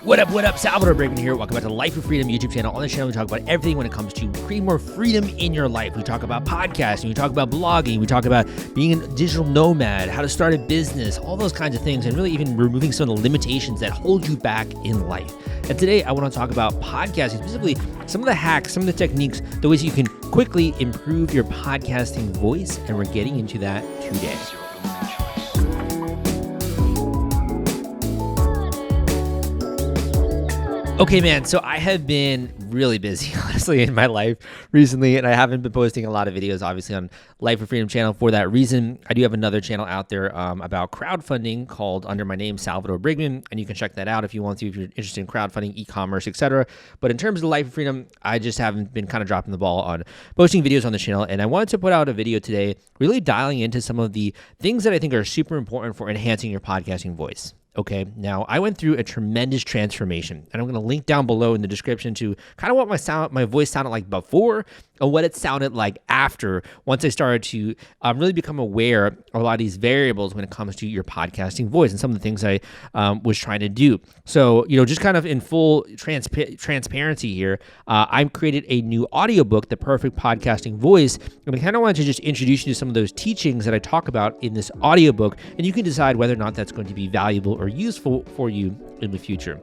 What up? Salvador Brickman here. Welcome back to the Life of Freedom YouTube channel. On this channel, we talk about everything when it comes to creating more freedom in your life. We talk about podcasting, we talk about blogging, we talk about being a digital nomad, how to start a business, all those kinds of things, and really even removing some of the limitations that hold you back in life. And today, I want to talk about podcasting, specifically some of the hacks, some of the techniques, the ways you can quickly improve your podcasting voice, and we're getting into that today. Okay, man, so I have been really busy, honestly, in my life recently, and I haven't been posting a lot of videos, obviously, on Life of Freedom channel for that reason. I do have another channel out there about crowdfunding called under my name, Salvador Brickman, and you can check that out if you want to, if you're interested in crowdfunding, e-commerce, etc. But in terms of Life of Freedom, I just haven't been kind of dropping the ball on posting videos on the channel, and I wanted to put out a video today really dialing into some of the things that I think are super important for enhancing your podcasting voice. Okay, now I went through a tremendous transformation, and I'm going to link down below in the description to kind of what my voice sounded like before and what it sounded like after, once I started to really become aware of a lot of these variables when it comes to your podcasting voice and some of the things I was trying to do. So, just kind of in full transparency here, I've created a new audiobook, The Perfect Podcasting Voice, and I kind of wanted to just introduce you to some of those teachings that I talk about in this audiobook, and you can decide whether or not that's going to be valuable or useful for you in the future.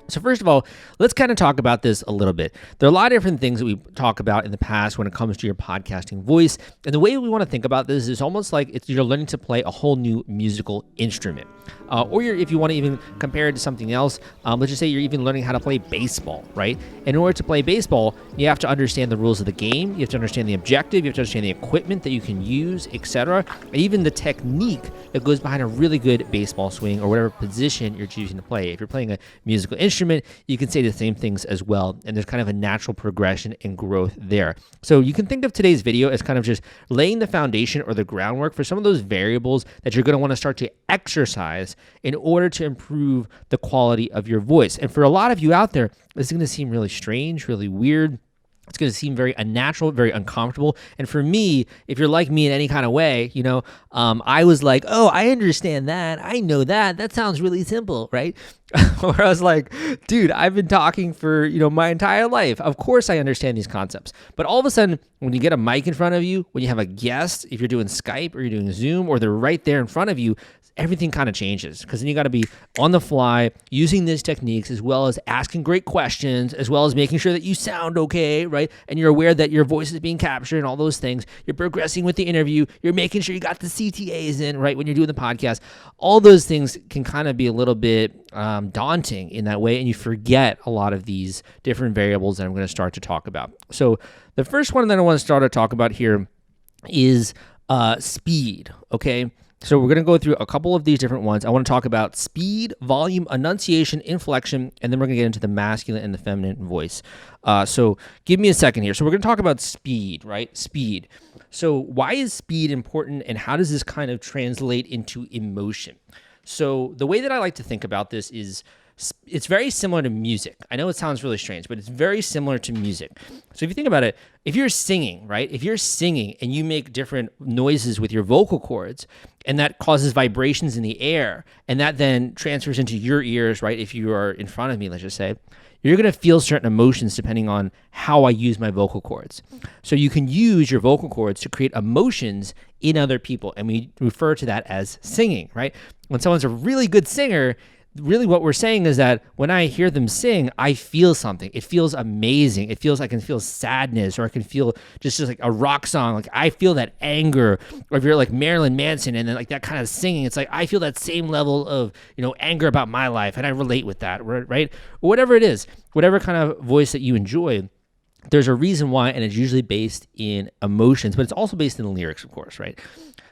So first of all, let's kind of talk about this a little bit. There are a lot of different things that we talk about in the past when it comes to your podcasting voice. And the way we want to think about this is almost like you're learning to play a whole new musical instrument. Or if you want to even compare it to something else, let's just say you're even learning how to play baseball, right? In order to play baseball, you have to understand the rules of the game. You have to understand the objective. You have to understand the equipment that you can use, etc. And even the technique that goes behind a really good baseball swing or whatever position you're choosing to play. If you're playing a musical instrument, you can say the same things as well, and there's kind of a natural progression and growth there. So you can think of today's video as kind of just laying the foundation or the groundwork for some of those variables that you're going to want to start to exercise in order to improve the quality of your voice. And for a lot of you out there, this is going to seem really strange, really weird. It's going to seem very unnatural, very uncomfortable. And for me, if you're like me in any kind of way, I was like, oh, I understand that. I know that. That sounds really simple, right? Where I was like, dude, I've been talking for, my entire life. Of course I understand these concepts. But all of a sudden, when you get a mic in front of you, when you have a guest, if you're doing Skype or you're doing Zoom or they're right there in front of you, everything kind of changes, because then you got to be on the fly using these techniques, as well as asking great questions, as well as making sure that you sound okay, right? And you're aware that your voice is being captured and all those things. You're progressing with the interview. You're making sure you got the CTAs in, right, when you're doing the podcast. All those things can kind of be a little bit daunting in that way, and you forget a lot of these different variables that I'm going to start to talk about. So the first one that I want to start to talk about here is speed, okay? So we're going to go through a couple of these different ones. I want to talk about speed, volume, enunciation, inflection, and then we're going to get into the masculine and the feminine voice. So give me a second here. So we're going to talk about speed, right? Speed. So why is speed important, and how does this kind of translate into emotion? So the way that I like to think about this is it's very similar to music. I know it sounds really strange, but it's very similar to music. So if you think about it, if you're singing, right? If you're singing and you make different noises with your vocal cords, and that causes vibrations in the air, and that then transfers into your ears, right? If you are in front of me, let's just say, you're going to feel certain emotions depending on how I use my vocal cords. So you can use your vocal cords to create emotions in other people, and we refer to that as singing, right? When someone's a really good singer, really what we're saying is that when I hear them sing, I feel something. It feels amazing. It feels, I can feel sadness, or I can feel just like a rock song. Like I feel that anger. Or if you're like Marilyn Manson and then like that kind of singing, it's like I feel that same level of, anger about my life, and I relate with that, right? Or whatever it is, whatever kind of voice that you enjoy, there's a reason why, and it's usually based in emotions, but it's also based in the lyrics, of course, right?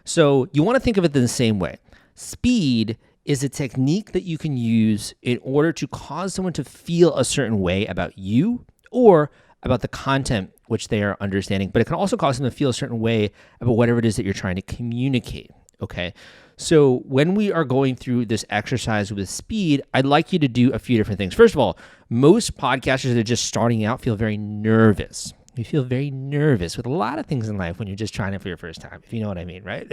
So you want to think of it in the same way. Speed is a technique that you can use in order to cause someone to feel a certain way about you or about the content which they are understanding, but it can also cause them to feel a certain way about whatever it is that you're trying to communicate, okay? So when we are going through this exercise with speed, I'd like you to do a few different things. First of all, most podcasters that are just starting out feel very nervous. You feel very nervous with a lot of things in life when you're just trying it for your first time, if you know what I mean, right?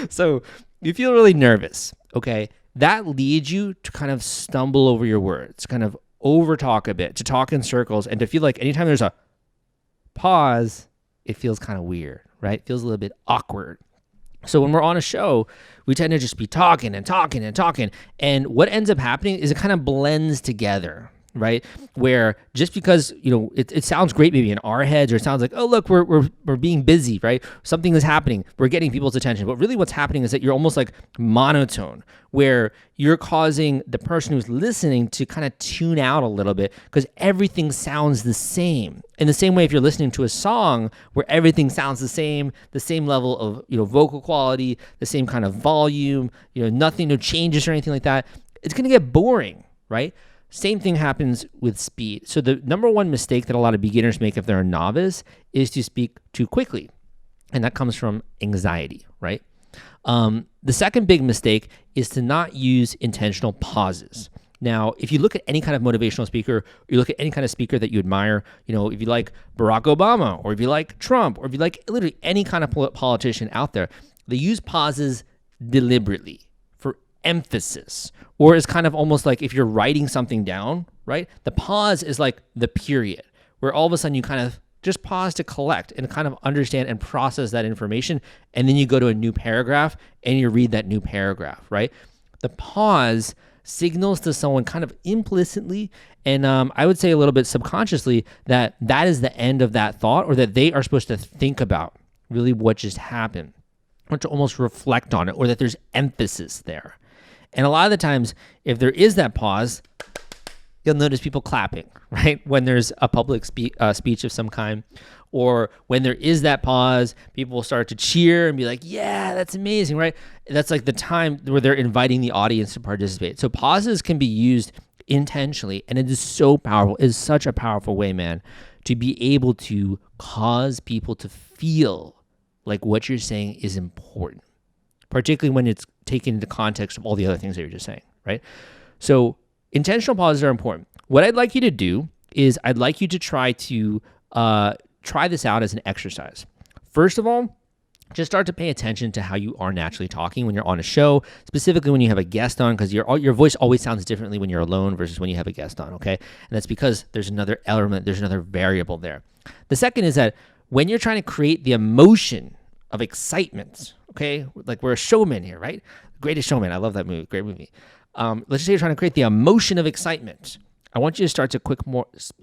So you feel really nervous, okay? that leads you to kind of stumble over your words, kind of over talk a bit, to talk in circles, and to feel like anytime there's a pause, it feels kind of weird, right? It feels a little bit awkward. So when we're on a show, we tend to just be talking and talking and talking. And what ends up happening is it kind of blends together, right? Where just because, it sounds great maybe in our heads, or it sounds like, oh, look, we're being busy, right? Something is happening. We're getting people's attention. But really what's happening is that you're almost like monotone, where you're causing the person who's listening to kind of tune out a little bit because everything sounds the same. In the same way, if you're listening to a song where everything sounds the same level of, vocal quality, the same kind of volume, nothing, no changes or anything like that, it's going to get boring, right? Same thing happens with speed. So the number one mistake that a lot of beginners make if they're a novice is to speak too quickly. And that comes from anxiety, right? The second big mistake is to not use intentional pauses. Now, if you look at any kind of motivational speaker, or you look at any kind of speaker that you admire, if you like Barack Obama, or if you like Trump, or if you like literally any kind of politician out there, they use pauses deliberately for emphasis, or it's kind of almost like if you're writing something down, right? The pause is like the period, where all of a sudden you kind of just pause to collect and kind of understand and process that information, and then you go to a new paragraph and you read that new paragraph, right? The pause signals to someone kind of implicitly, and I would say a little bit subconsciously, that is the end of that thought, or that they are supposed to think about really what just happened, or to almost reflect on it, or that there's emphasis there. And a lot of the times, if there is that pause, you'll notice people clapping, right? When there's a public speech of some kind, or when there is that pause, people will start to cheer and be like, yeah, that's amazing, right? That's like the time where they're inviting the audience to participate. So pauses can be used intentionally, and it is so powerful. It is such a powerful way, man, to be able to cause people to feel like what you're saying is important, particularly when it's taken into context of all the other things that you're just saying, right? So intentional pauses are important. What I'd like you to do is I'd like you to try this out as an exercise. First of all, just start to pay attention to how you are naturally talking when you're on a show, specifically when you have a guest on, because your voice always sounds differently when you're alone versus when you have a guest on, okay? And that's because there's another element, there's another variable there. The second is that when you're trying to create the emotion of excitement, okay? Like we're a showman here, right? Greatest Showman. I love that movie. Great movie. Let's just say you're trying to create the emotion of excitement. I want you to start to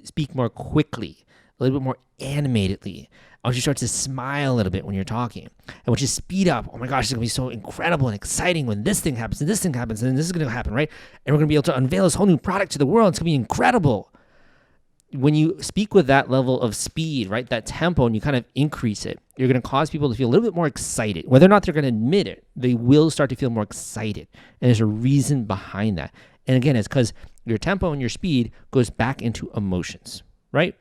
speak more quickly, a little bit more animatedly. I want you to start to smile a little bit when you're talking. I want you to speed up. Oh my gosh, it's going to be so incredible and exciting when this thing happens, and this thing happens, and this is going to happen, right? And we're going to be able to unveil this whole new product to the world. It's going to be incredible. When you speak with that level of speed, right, that tempo, and you kind of increase it, you're going to cause people to feel a little bit more excited. Whether or not they're going to admit it, they will start to feel more excited. And there's a reason behind that. And again, it's because your tempo and your speed goes back into emotions, right?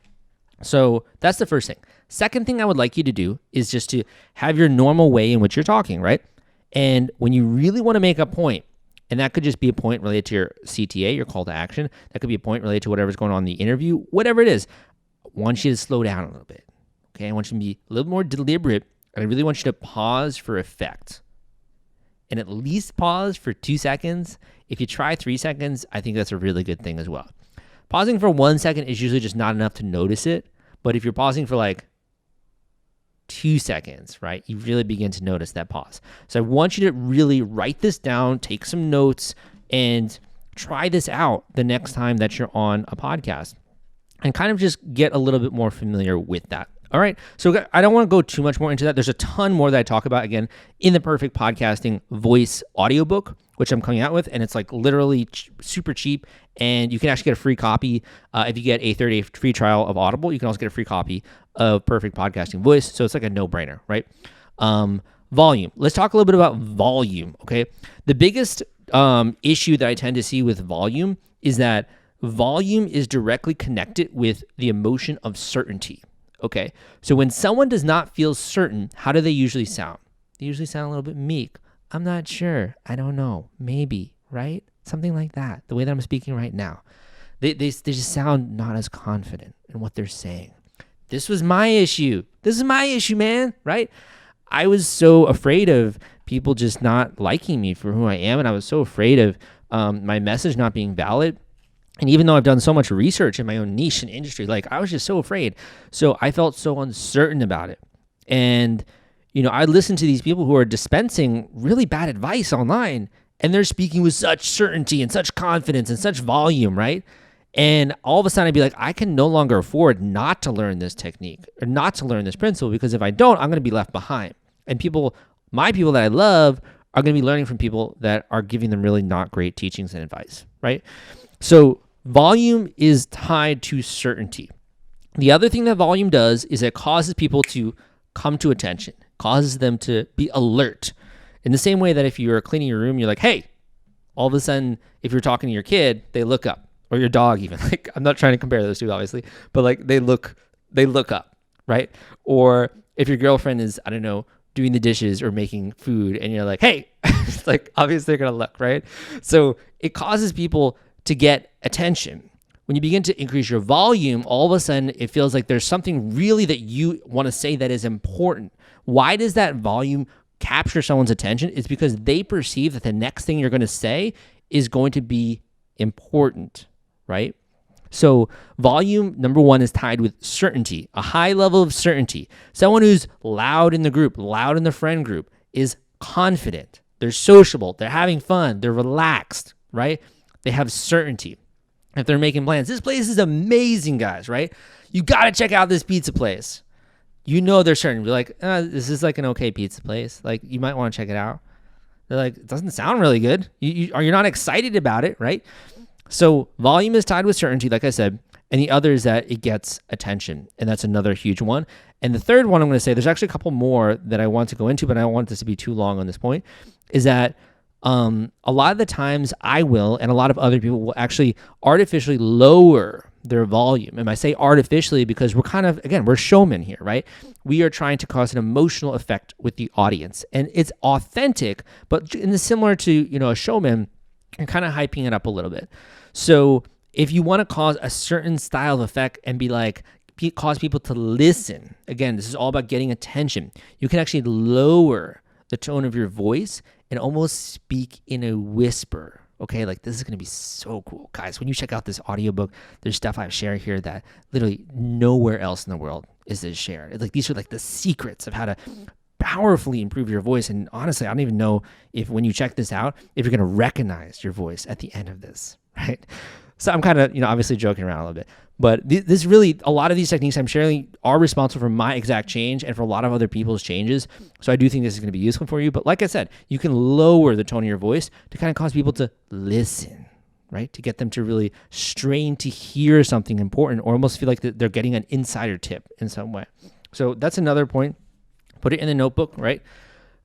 So that's the first thing. Second thing I would like you to do is just to have your normal way in which you're talking, right? And when you really want to make a point, and that could just be a point related to your CTA, your call to action. That could be a point related to whatever's going on in the interview, whatever it is. I want you to slow down a little bit, okay? I want you to be a little more deliberate, and I really want you to pause for effect. And at least pause for 2 seconds. If you try 3 seconds, I think that's a really good thing as well. Pausing for 1 second is usually just not enough to notice it, but if you're pausing for like 2 seconds, right, you really begin to notice that pause. So I want you to really write this down, take some notes, and try this out the next time that you're on a podcast, and kind of just get a little bit more familiar with that. All right, so I don't want to go too much more into that. There's a ton more that I talk about, again, in the Perfect Podcasting Voice audiobook, which I'm coming out with, and it's like literally super cheap, and you can actually get a free copy. If you get a 30-day free trial of Audible, you can also get a free copy of Perfect Podcasting Voice, so it's like a no-brainer, right? Volume. Let's talk a little bit about volume, okay? The biggest issue that I tend to see with volume is that volume is directly connected with the emotion of certainty. Okay, so when someone does not feel certain, how do they usually sound? They usually sound a little bit meek. I'm not sure. I don't know. Maybe, right? Something like that. The way that I'm speaking right now. They just sound not as confident in what they're saying. This was my issue. This is my issue, man, right? I was so afraid of people just not liking me for who I am, and I was so afraid of my message not being valid. And even though I've done so much research in my own niche and industry, like I was just so afraid. So I felt so uncertain about it. And, I listened to these people who are dispensing really bad advice online, and they're speaking with such certainty and such confidence and such volume, right? And all of a sudden I'd be like, I can no longer afford not to learn this technique or not to learn this principle, because if I don't, I'm going to be left behind. And my people that I love are going to be learning from people that are giving them really not great teachings and advice, right? So volume is tied to certainty. The other thing that volume does is it causes people to come to attention, causes them to be alert. In the same way that if you're cleaning your room, you're like, hey, all of a sudden, if you're talking to your kid, they look up. Or your dog even. Like, I'm not trying to compare those two, obviously, but like they look up, right? Or if your girlfriend is, I don't know, doing the dishes or making food, and you're like, hey, it's like obviously they're gonna look, right? So it causes people to get attention. When you begin to increase your volume, all of a sudden it feels like there's something really that you want to say that is important. Why does that volume capture someone's attention? It's because they perceive that the next thing you're going to say is going to be important, right? So volume, number one, is tied with certainty, a high level of certainty. Someone who's loud in the group, loud in the friend group, is confident. They're sociable. They're having fun. They're relaxed, right? They have certainty. If they're making plans, this place is amazing, guys, right? You got to check out this pizza place. They're certain. You're like, this is like an okay pizza place. Like, you might want to check it out. They're like, it doesn't sound really good. You're not excited about it, right? So volume is tied with certainty, like I said, and the other is that it gets attention, and that's another huge one. And the third one I'm going to say, there's actually a couple more that I want to go into, but I don't want this to be too long on this point, is that a lot of the times I will, and a lot of other people will actually artificially lower their volume. And I say artificially because we're kind of, again, we're showmen here, right? We are trying to cause an emotional effect with the audience, and it's authentic, but in the similar to, a showman, you're kind of hyping it up a little bit. So if you want to cause a certain style of effect and be like, cause people to listen, again, this is all about getting attention. You can actually lower the tone of your voice and almost speak in a whisper. Okay, like this is going to be so cool. Guys, when you check out this audiobook, there's stuff I've shared here that literally nowhere else in the world is this shared. It's like these are like the secrets of how to powerfully improve your voice. And honestly, I don't even know if when you check this out, if you're going to recognize your voice at the end of this, right? So I'm kind of, obviously joking around a little bit, but this really, a lot of these techniques I'm sharing are responsible for my exact change and for a lot of other people's changes. So I do think this is going to be useful for you. But like I said, you can lower the tone of your voice to kind of cause people to listen, right? To get them to really strain to hear something important or almost feel like they're getting an insider tip in some way. So that's another point. Put it in the notebook, right?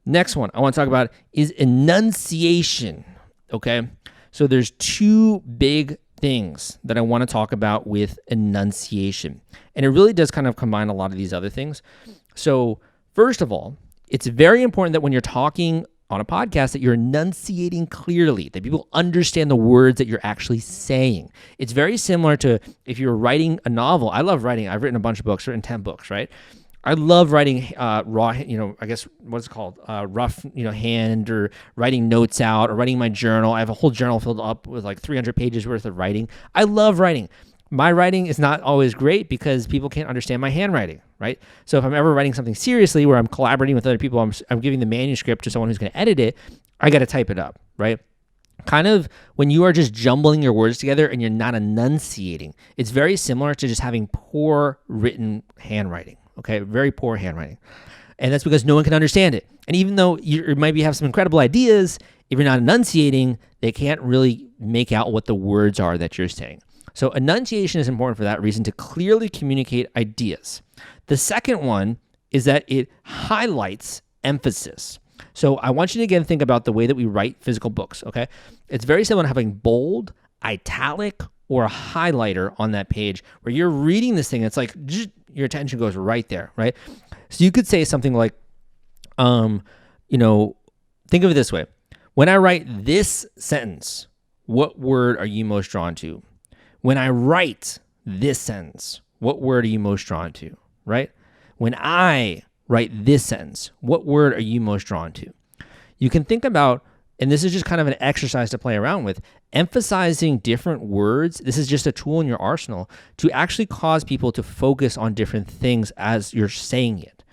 Next one I want to talk about is enunciation, okay? So there's two big things that I want to talk about with enunciation. And it really does kind of combine a lot of these other things. So first of all, it's very important that when you're talking on a podcast that you're enunciating clearly, that people understand the words that you're actually saying. It's very similar to if you're writing a novel. I love writing. I've written a bunch of books, written 10 books, right? I love writing raw, I guess what's it called? Rough, hand, or writing notes out or writing my journal. I have a whole journal filled up with like 300 pages worth of writing. I love writing. My writing is not always great because people can't understand my handwriting, right? So if I'm ever writing something seriously where I'm collaborating with other people, I'm giving the manuscript to someone who's going to edit it, I got to type it up, right? Kind of when you are just jumbling your words together and you're not enunciating, it's very similar to just having poor written handwriting. Okay, very poor handwriting. And that's because no one can understand it. And even though you might have some incredible ideas, if you're not enunciating, they can't really make out what the words are that you're saying. So enunciation is important for that reason, to clearly communicate ideas. The second one is that it highlights emphasis. So I want you to again think about the way that we write physical books, okay? It's very similar to having bold, italic, or a highlighter on that page where you're reading this thing. It's like your attention goes right there, right? So you could say something like, think of it this way. When I write this sentence, what word are you most drawn to? When I write this sentence, what word are you most drawn to, right? When I write this sentence. What word are you most drawn to? You can think about, and this is just kind of an exercise to play around with, emphasizing different words. This is just a tool in your arsenal to actually cause people to focus on different things as you're saying it.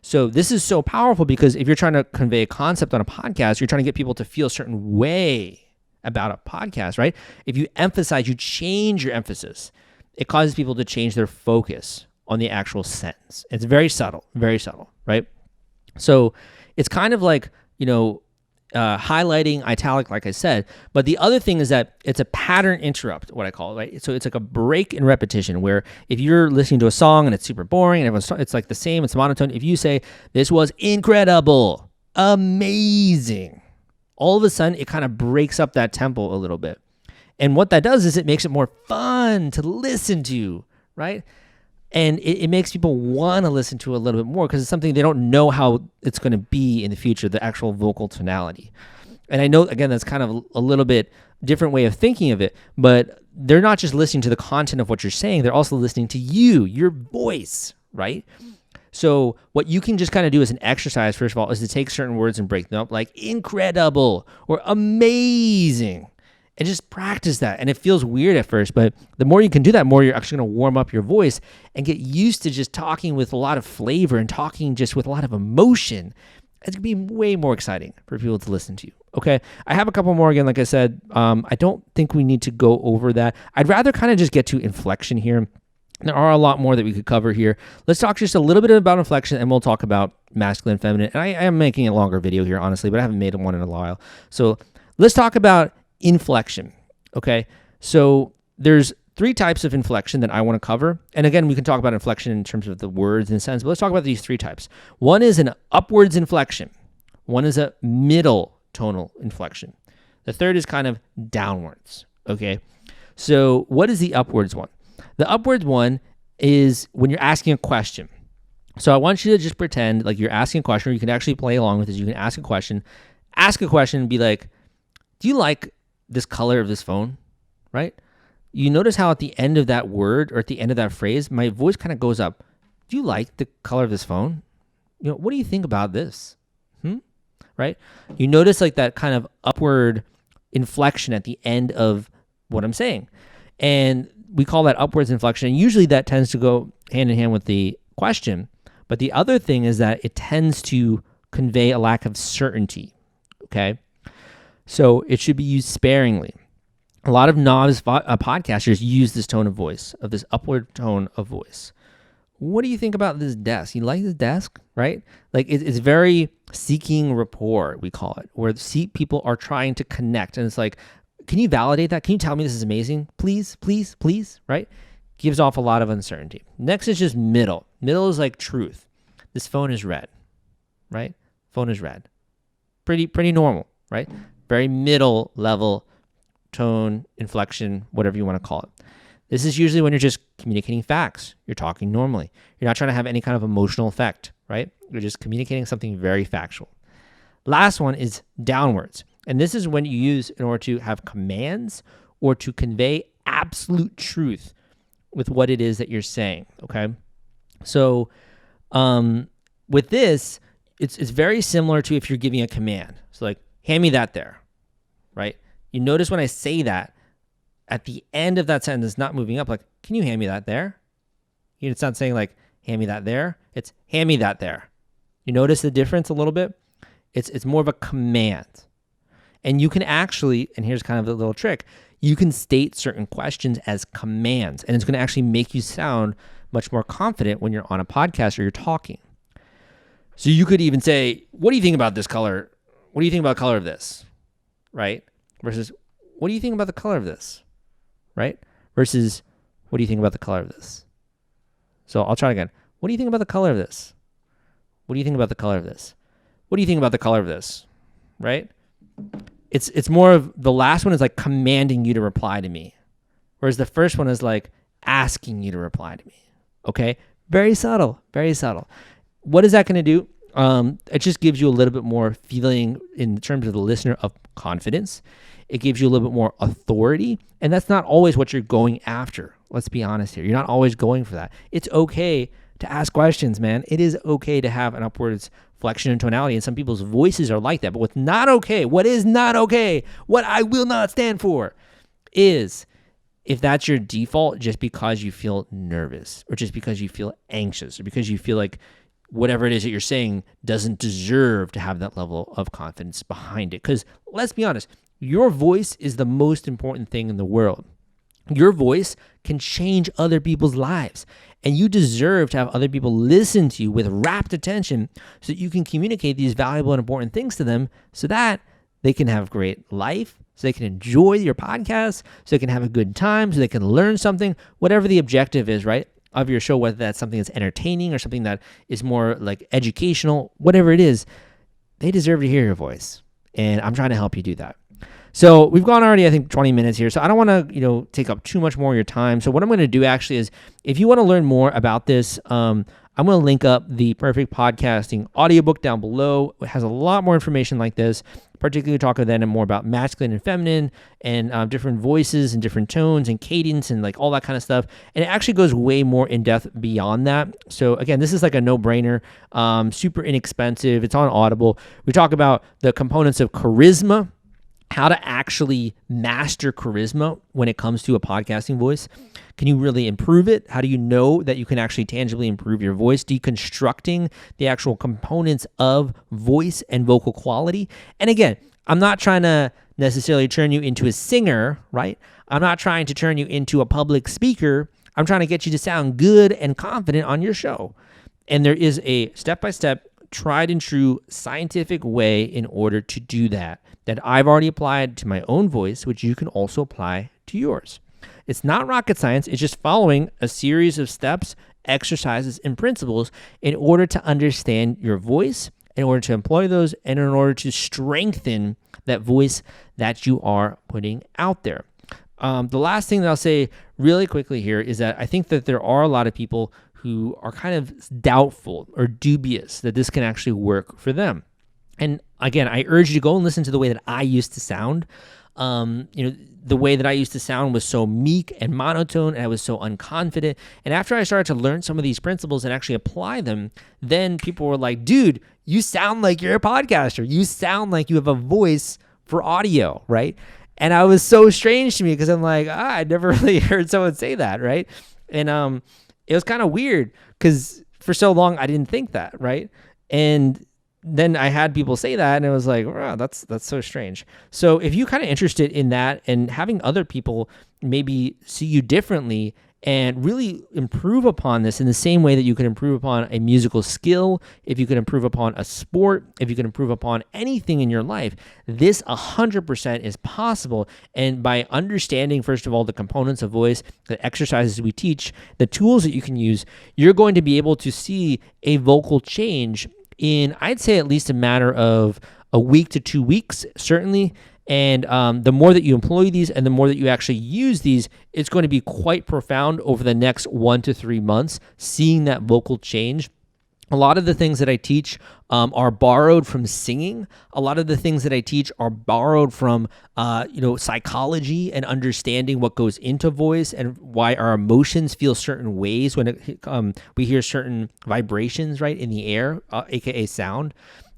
So this is so powerful because if you're trying to convey a concept on a podcast, you're trying to get people to feel a certain way about a podcast, right? If you emphasize, you change your emphasis, it causes people to change their focus on the actual sentence. It's very subtle, right? So it's kind of like, highlighting, italic, like I said. But the other thing is that it's a pattern interrupt, what I call it, right? So it's like a break in repetition where if you're listening to a song and it's super boring and it's like the same, it's monotone. If you say, this was incredible, amazing, all of a sudden it kind of breaks up that tempo a little bit. And what that does is it makes it more fun to listen to, right? And it makes people want to listen to it a little bit more because it's something they don't know how it's going to be in the future, the actual vocal tonality. And I know, again, that's kind of a little bit different way of thinking of it, but they're not just listening to the content of what you're saying, they're also listening to you, your voice, right? So what you can just kind of do as an exercise, first of all, is to take certain words and break them up, like incredible or amazing. And just practice that. And it feels weird at first, but the more you can do that, more you're actually going to warm up your voice and get used to just talking with a lot of flavor and talking just with a lot of emotion. It's going to be way more exciting for people to listen to you. Okay, I have a couple more again, like I said. I don't think we need to go over that. I'd rather kind of just get to inflection here. There are a lot more that we could cover here. Let's talk just a little bit about inflection, and we'll talk about masculine and feminine. And I am making a longer video here, honestly, but I haven't made one in a while. So let's talk about inflection. Okay, so there's 3 types of inflection that I want to cover. And again, we can talk about inflection in terms of the words and sense, but let's talk about these 3 types. One is an upwards inflection. One is a middle tonal inflection. The third is kind of downwards. Okay, so what is the upwards one? The upwards one is when you're asking a question. So I want you to just pretend like you're asking a question, or you can actually play along with this. You can ask a question and be like, do you like this color of this phone, right? You notice how at the end of that word or at the end of that phrase, my voice kind of goes up. Do you like the color of this phone? What do you think about this? Right? You notice like that kind of upward inflection at the end of what I'm saying. And we call that upwards inflection. And usually that tends to go hand in hand with the question. But the other thing is that it tends to convey a lack of certainty, okay? So it should be used sparingly. A lot of novice podcasters use this tone of voice, of this upward tone of voice. What do you think about this desk? You like this desk, right? Like it's very seeking rapport, we call it, where people are trying to connect. And it's like, can you validate that? Can you tell me this is amazing? Please, please, please, right? Gives off a lot of uncertainty. Next is just middle. Middle is like truth. This phone is red, right? Phone is red. Pretty normal, right? Very middle level tone, inflection, whatever you want to call it. This is usually when you're just communicating facts. You're talking normally. You're not trying to have any kind of emotional effect, right? You're just communicating something very factual. Last one is downwards. And this is when you use in order to have commands or to convey absolute truth with what it is that you're saying, okay? So with this, it's very similar to if you're giving a command. So like, hand me that there, right? You notice when I say that, at the end of that sentence, it's not moving up. Like, can you hand me that there? It's not saying like, hand me that there. It's hand me that there. You notice the difference a little bit? It's more of a command. And you can actually, and here's kind of the little trick, you can state certain questions as commands, and it's going to actually make you sound much more confident when you're on a podcast or you're talking. So you could even say, what do you think about this color? What do you think about the color of this? Right? Versus, what do you think about the color of this? Right? Versus, what do you think about the color of this? So I'll try again. What do you think about the color of this? What do you think about the color of this? What do you think about the color of this? Right? It's more of, the last one is like commanding you to reply to me. Whereas the first one is like asking you to reply to me. Okay? Very subtle, very subtle. What is that going to do? It just gives you a little bit more feeling in terms of the listener of confidence. It gives you a little bit more authority. And that's not always what you're going after. Let's be honest here. You're not always going for that. It's okay to ask questions, man. It is okay to have an upwards flexion and tonality, and some people's voices are like that. But what's not okay, what is not okay, what I will not stand for is if that's your default just because you feel nervous or just because you feel anxious or because you feel like whatever it is that you're saying doesn't deserve to have that level of confidence behind it. Because let's be honest, your voice is the most important thing in the world. Your voice can change other people's lives, and you deserve to have other people listen to you with rapt attention so that you can communicate these valuable and important things to them so that they can have a great life, so they can enjoy your podcast, so they can have a good time, so they can learn something, whatever the objective is, right, of your show, whether that's something that's entertaining or something that is more like educational, whatever it is, they deserve to hear your voice. And I'm trying to help you do that. So we've gone already, I think, 20 minutes here. So I don't want to, take up too much more of your time. So what I'm going to do actually is, if you want to learn more about this, I'm going to link up the Perfect Podcasting audiobook down below. It has a lot more information like this, particularly talking then more about masculine and feminine and different voices and different tones and cadence and like all that kind of stuff. And it actually goes way more in depth beyond that. So again, this is like a no-brainer, super inexpensive. It's on Audible. We talk about the components of charisma, how to actually master charisma when it comes to a podcasting voice. Can you really improve it? How do you know that you can actually tangibly improve your voice? Deconstructing the actual components of voice and vocal quality. And again, I'm not trying to necessarily turn you into a singer, right? I'm not trying to turn you into a public speaker. I'm trying to get you to sound good and confident on your show. And there is a step-by-step, tried and true scientific way in order to do that I've already applied to my own voice, which you can also apply to yours. It's not rocket science. It's just following a series of steps, exercises, and principles in order to understand your voice, in order to employ those, and in order to strengthen that voice that you are putting out there. The last thing that I'll say really quickly here is that I think that there are a lot of people who are kind of doubtful or dubious that this can actually work for them. And again, I urge you to go and listen to the way that I used to sound. The way that I used to sound was so meek and monotone, and I was so unconfident. And after I started to learn some of these principles and actually apply them, then people were like, dude, you sound like you're a podcaster. You sound like you have a voice for audio, right? And I was so strange to me because I'm like, I'd never really heard someone say that, right? And it was kind of weird because for so long I didn't think that, right? And then I had people say that, and it was like, wow, that's so strange. So if you're kind of interested in that and having other people maybe see you differently and really improve upon this in the same way that you can improve upon a musical skill, if you can improve upon a sport, if you can improve upon anything in your life, this 100% is possible. And by understanding, first of all, the components of voice, the exercises we teach, the tools that you can use, you're going to be able to see a vocal change in, I'd say, at least a matter of a week to 2 weeks, certainly. And the more that you employ these and the more that you actually use these, it's going to be quite profound over the next 1 to 3 months, seeing that vocal change. A lot of the things that I teach are borrowed from singing. A lot of the things that I teach are borrowed from, psychology and understanding what goes into voice and why our emotions feel certain ways when we hear certain vibrations, right, in the air, aka sound.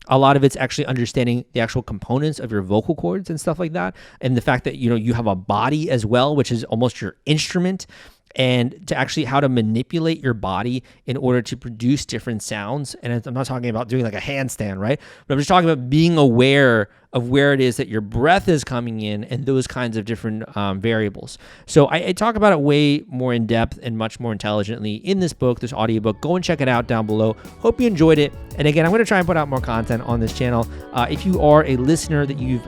A lot of it's actually understanding the actual components of your vocal cords and stuff like that, and the fact that you have a body as well, which is almost your instrument. And to actually how to manipulate your body in order to produce different sounds. And I'm not talking about doing like a handstand, right? But I'm just talking about being aware of where it is that your breath is coming in and those kinds of different variables. So I talk about it way more in depth and much more intelligently in this book, this audiobook. Go and check it out down below. Hope you enjoyed it. And again, I'm going to try and put out more content on this channel. If you are a listener that you've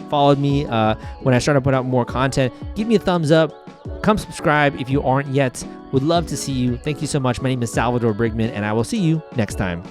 followed me when I started to put out more content, give me a thumbs up. Come subscribe if you aren't yet. Would love to see you. Thank you so much. My name is Salvador Brigman, and I will see you next time.